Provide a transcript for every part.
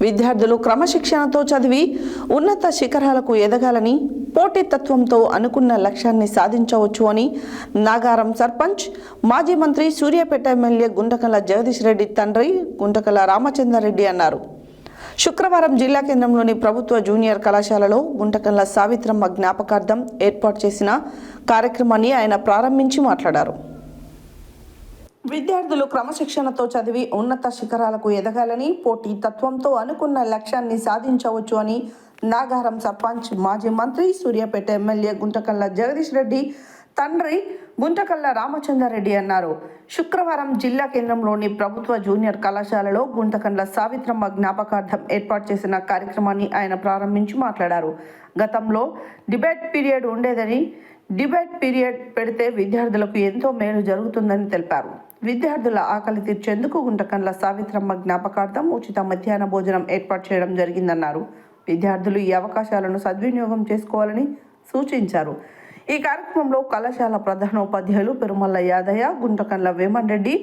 విద్యార్థులు క్రమశిక్షణతో చదివి ఉన్నత శిఖరాలకు ఎదగాలని, పోటీతత్వంతో అనుకున్న లక్ష్యాన్ని సాధించవచ్చు అని నాగారం సర్పంచ్, మాజీ మంత్రి, సూర్యాపేట ఎమ్మెల్యే గుంటకల్ల జగదీష్ రెడ్డి తండ్రి గుంటకల్ల రామచంద్రారెడ్డి అన్నారు. శుక్రవారం జిల్లా కేంద్రంలోని ప్రభుత్వ జూనియర్ కళాశాలలో గుంటకల్ల సావిత్రమ్మ జ్ఞాపకార్థం ఏర్పాటు చేసిన కార్యక్రమాన్ని ఆయన ప్రారంభించి మాట్లాడారు. విద్యార్థులు క్రమశిక్షణతో చదివి ఉన్నత శిఖరాలకు ఎదగాలని, పోటీ తత్వంతో అనుకున్న లక్ష్యాన్ని సాధించవచ్చు అని నాగారం సర్పంచ్, మాజీ మంత్రి, సూర్యాపేట ఎమ్మెల్యే గుంటకల్ల జగదీష్ రెడ్డి తండ్రి గుంటకల్ల రామచంద్రారెడ్డి అన్నారు. శుక్రవారం జిల్లా కేంద్రంలోని ప్రభుత్వ జూనియర్ కళాశాలలో గుంటకల్ల సావిత్రమ్మ జ్ఞాపకార్థం ఏర్పాటు చేసిన కార్యక్రమాన్ని ఆయన ప్రారంభించి మాట్లాడారు. గతంలో డిబేట్ పీరియడ్ ఉండేదని, డిబేట్ పీరియడ్ పెడితే విద్యార్థులకు ఎంతో మేలు జరుగుతుందని తెలిపారు. విద్యార్థుల ఆకలి తీర్చేందుకు గుంటకల్ల సావిత్రమ్మ జ్ఞాపకార్థం ఉచిత మధ్యాహ్న భోజనం ఏర్పాటు చేయడం జరిగిందన్నారు. విద్యార్థులు ఈ అవకాశాలను సద్వినియోగం చేసుకోవాలని సూచించారు. ఈ కార్యక్రమంలో కళాశాల ప్రధానోపాధ్యాయులు Perumalla Yadayya, Guntakalla Veman Reddy,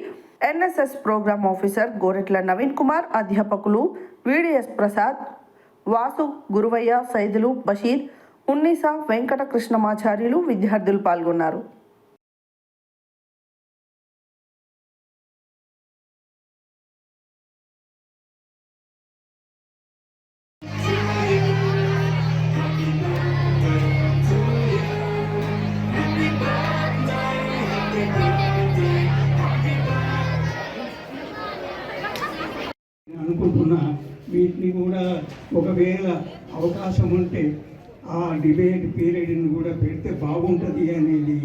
NSS programme officer Goretla Naveen Kumar, అధ్యాపకులు విడిఎస్ ప్రసాద్, వాసు, గురువయ్య, సైదులు, బషీర్, ఉన్నీసా, వెంకట కృష్ణమాచార్యులు, విద్యార్థులు పాల్గొన్నారు. అనుకుంటున్నా వీటిని కూడా ఒకవేళ అవకాశం ఉంటే ఆ డిబేట్ పీరియడ్ని కూడా పెడితే బాగుంటుంది అనేది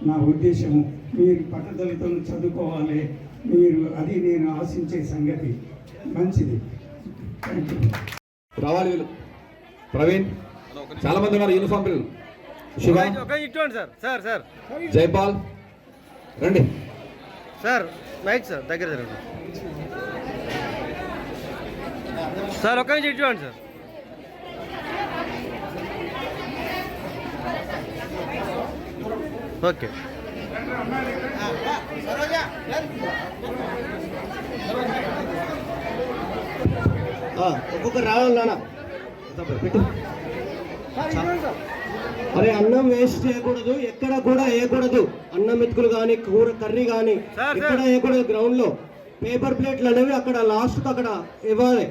నా ఉద్దేశము. మీరు పట్టుదలతో చదువుకోవాలి, మీరు అది నేను ఆశించే సంగతి. మంచిది, రావాలి. వీళ్ళు ప్రవీణ్, చాలా మంది ఉన్నారు యూనిఫామ్ పిల్లలు. శివ, జైపాల్ రండి సార్. మైక్ సార్ దగ్గర జరగండి సార్. ఒక్క నుంచి ఇటువంటి సార్. ఓకే. ఒక్కొక్క రావాలి నాన్న. అరే అన్నం వేస్ట్ చేయకూడదు, ఎక్కడ కూడా వేయకూడదు. అన్నం మెతుకులు కానీ, కూర కర్రీ కానీ ఎక్కడ వేయకూడదు. గ్రౌండ్ లో పేపర్ ప్లేట్లు అనేవి అక్కడ లాస్ట్ అక్కడ ఇవ్వాలి.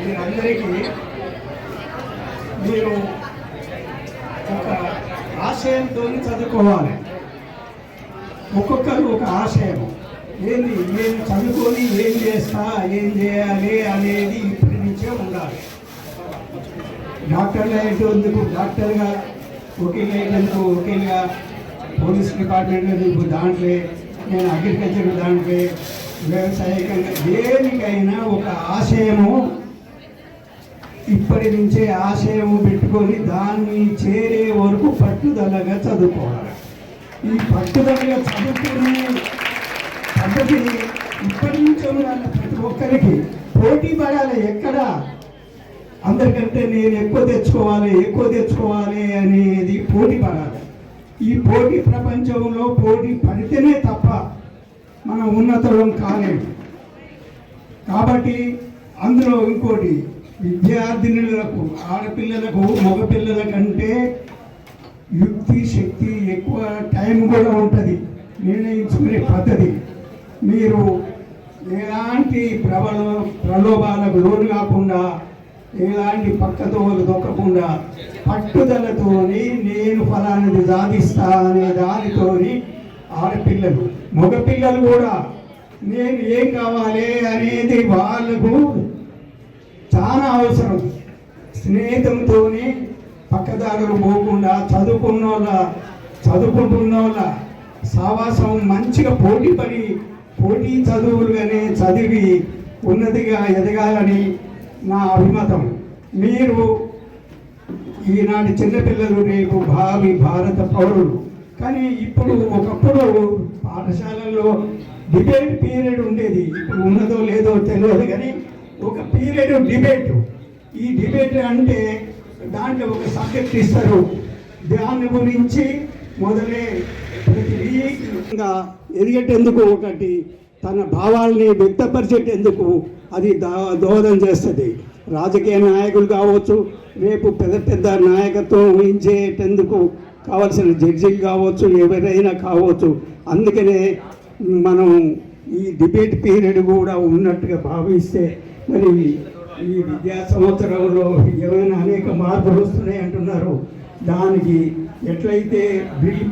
మీరందరికీ మీరు ఒక ఆశయంతో చదువుకోవాలి. ఒక్కొక్కరు ఒక ఆశయం ఏంది, నేను చదువుకొని ఏం చేస్తా, ఏం చేయాలి అనేది ఇప్పటి నుంచే ఉండాలి. డాక్టర్లు అయ్యేందుకు డాక్టర్గా, వకీల్ అయ్యేందుకు వకీల్గా, పోలీస్ డిపార్ట్మెంట్ దాంట్లో, నేను అగ్రికల్చర్ దాంట్లో, వ్యవసాయకంగా దేనికైనా ఒక ఆశయము ఇప్పటి నుంచే ఆశయము పెట్టుకొని దాన్ని చేరే వరకు పట్టుదలగా చదువుకోవాలి. ఈ పట్టుదలగా చదువుకునే పద్ధతి ఇప్పటి నుంచే ఉండాలి. ప్రతి ఒక్కరికి పోటీ పడాలి. ఎక్కడ అందరికంటే నేను ఎక్కువ తెచ్చుకోవాలి అనేది పోటీ పడాలి. ఈ పోటీ ప్రపంచంలో పోటీ పడితేనే తప్ప మనం ఉన్నతం కాలేదు. కాబట్టి అందులో ఇంకోటి, విద్యార్థినులకు, ఆడపిల్లలకు, మగపిల్లల కంటే యుక్తి, శక్తి ఎక్కువ, టైం కూడా ఉంటుంది నిర్ణయించుకునే పద్ధతి. మీరు ఎలాంటి ప్రలోభాలకు లోను కాకుండా, ఎలాంటి పక్కతోవలు దొక్కకుండా, పట్టుదలతోని నేను ఫలానిది సాధిస్తా అనే దానితోని ఆడపిల్లలు, మగపిల్లలు కూడా నేను ఏం కావాలి అనేది వాళ్ళకు చాలా అవసరం. స్నేహితంతో పక్కదారులు పోకుండా చదువుకుంటున్న వాళ్ళ సావాసం మంచిగా పోటీ చదువులుగానే చదివి ఉన్నతిగా ఎదగాలని నా అభిమతం. మీరు ఈనాటి చిన్నపిల్లలు రేపు భావి భారత పౌరులు. కానీ ఇప్పుడు ఒకప్పుడు పాఠశాలల్లో డిబేట్ పీరియడ్ ఉండేది. ఇప్పుడు ఉన్నదో లేదో తెలియదు, కానీ ఒక పీరియడ్ డిబేట్. ఈ డిబేట్ అంటే దాంట్లో ఒక సబ్జెక్ట్ ఇస్తారు, దాని గురించి మొదలే ప్రతి విజయంగా ఎదిగేటందుకు ఒకటి తన భావాల్ని వ్యక్తపరిచేటందుకు అది దోహదం చేస్తుంది. రాజకీయ నాయకులు కావచ్చు, రేపు పెద్ద పెద్ద నాయకత్వం వహించేటందుకు కావాల్సిన జడ్జీలు కావచ్చు, ఎవరైనా కావచ్చు. అందుకనే మనం ఈ డిబేట్ పీరియడ్ కూడా ఉన్నట్టుగా భావిస్తే మరి ఈ విద్యా సంవత్సరంలో ఏమైనా అనేక మార్పులు వస్తున్నాయి అంటున్నారు. దానికి ఎట్లయితే బిల్